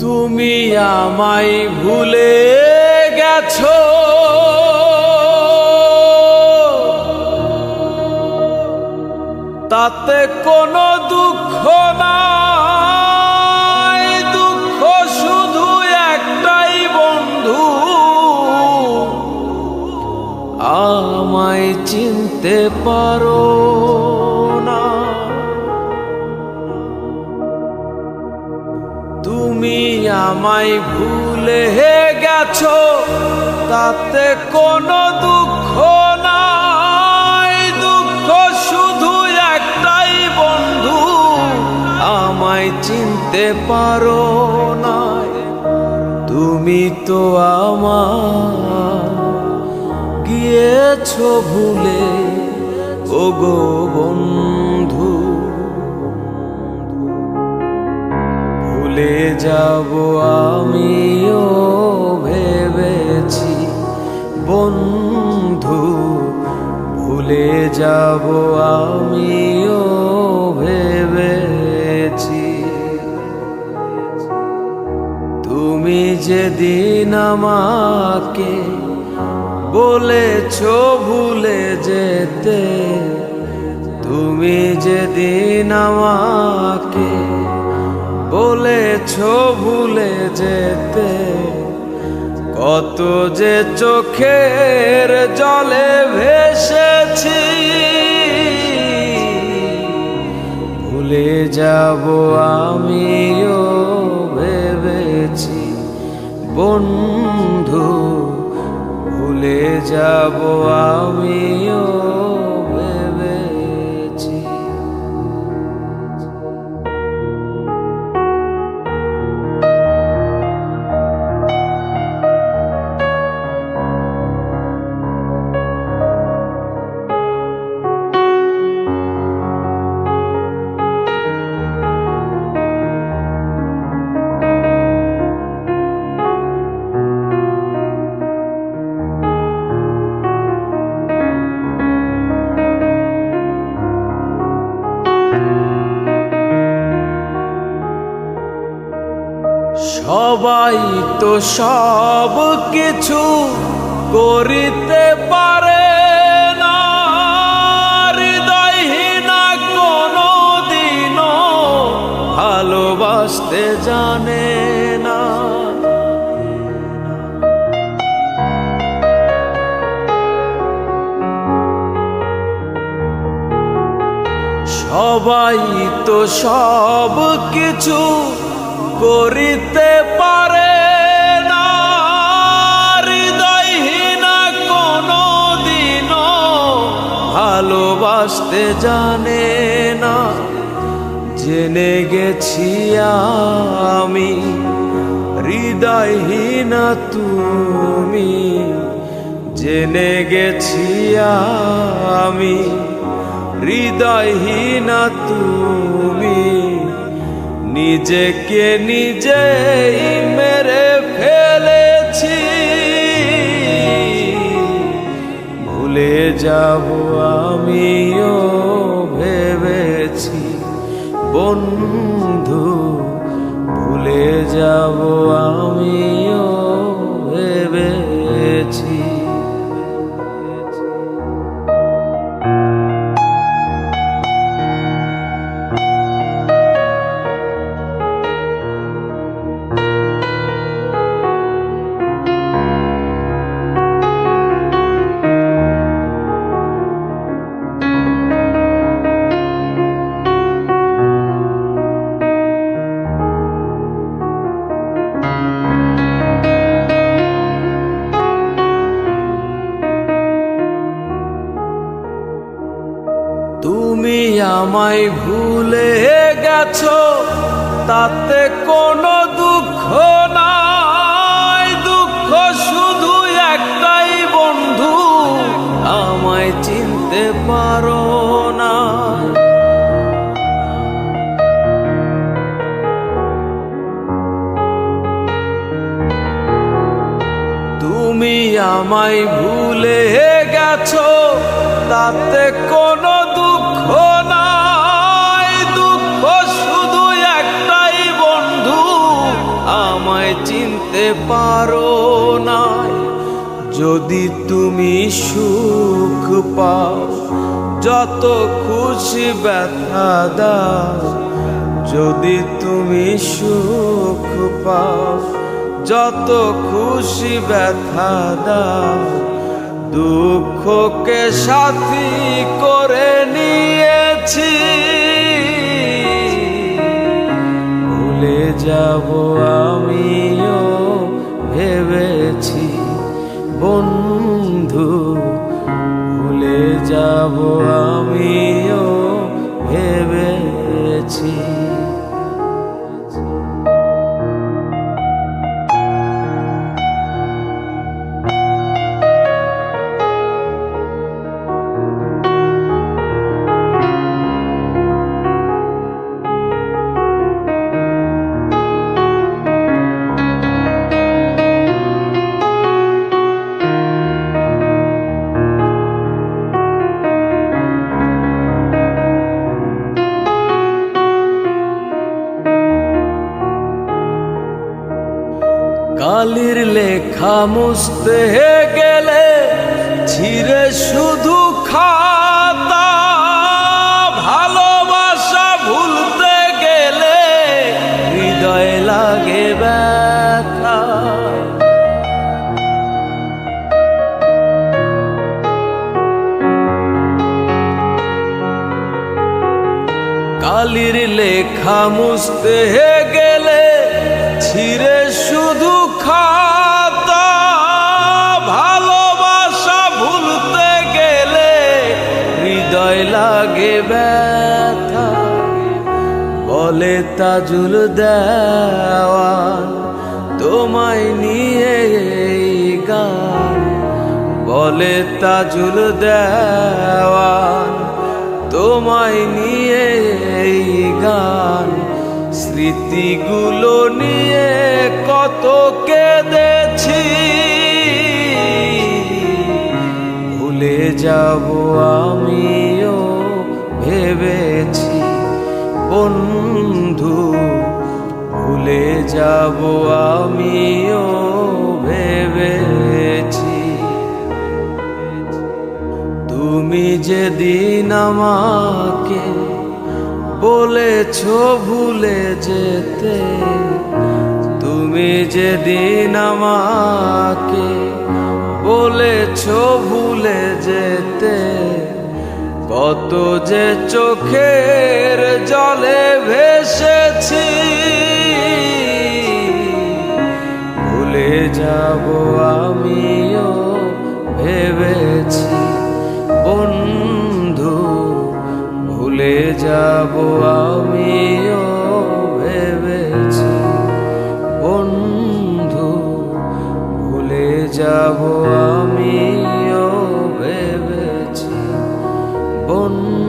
তুমি আমায় ভুলে গেছো, তাতে কোনো দুঃখ নাই। দুঃখ শুধু একটাই বন্ধু, আমায় চিনতে পারো না। তুমি আমায় ভুলে গেছো, তাতে কোনো দুঃখ নাই। দুঃখ শুধু একটাই বন্ধু, আমায় চিনতে পারো না। তুমি তো আমায় গিয়েছো ভুলে, ওগো বন্ধু। ভুলে যাব আমিও ভেবেছি বন্ধু, ভুলে যাব আমিও ভেবেছি। তুমি যেদিন আমাকে বলেছো ভুলে যেতে, তুমি যেদিন আমাকে বলেছো ভুলে যেতে, কত যে চোখের জলে ভেসেছি। ভুলে যাব আমিও ভেবেছি বন্ধু, ভুলে যাব আমিও ভেবেছি। সবাই তো সব কিছু করিতে পারে না, হৃদয়হীনা কোনো দিনও ভালোবাসতে জানে না। সবাই তো সব কিছু করিতে পারে না, হৃদয়হীনা কোনো দিনও ভালোবাসতে জানে না। জেনে গেছি আমি হৃদয়হীনা তুমি, জেনে গেছি আমি হৃদয়হীনা তুমি। নিজেকে নিজেই মেরে ফেলেছি, ভুলে যাব আমিও ভেবেছি বন্ধু, ভুলে যাব আমিও ভেবেছি। তুমি আমায় ভুলে গেছো, তাতে কোনো দুঃখ নাই। দুঃখ শুধু একটাই বন্ধু, আমায় চিনতে পারো না। তুমি আমায় ভুলে গেছো, তাতে কোনো দুঃখ নাই। দুঃখ শুধু একটাই বন্ধু, আমায় চিনতে পারো না, যদি তুমি সুখ পাও যত খুশি ব্যথা দাও, যদি তুমি সুখ পাও যত খুশি ব্যথা দাও, দুঃখকে সাথী করে নিয়েছি, ভুলে যাব আমিও ভেবেছি বন্ধু, ভুলে যাব আমিও ভেবেছি। কালির লেখা মুছতে গেলে ছিঁড়ে শুধু খাতা, ভালোবাসা ভুলতে গেলে হৃদয় লাগে ব্যথা। কালির লেখা মুছতে গেলে ছিঁড়ে শুধু খাতা, ভালোবাসা ভুলতে গেলে হৃদয় লাগে ব্যথা। বলে তাজুল দেওয়ান তোমায় নিয়ে এই গান, বলে তাজুল দেওয়ান তোমায় নিয়ে এই গান, স্মৃতিগুলো নিয়ে কত কেঁদেছি, ভুলে যাব আমিও ভেবেছি বন্ধু, ভুলে যাব আমিও ভেবেছি। তুমি যেদিন আমাকে বলেছো ভুলে যেতে, তুমি যেদিন আমাকে বলেছো ভুলে যেতে, কত যে চোখের জলে ভেসেছি, ভুলে যাব আমিও ভেবেছি বন্ধু, ভুলে যাব আমিও ভেবেছি বন্ধু, ভুলে যাব আমিও ভেবেছি বন্ধু।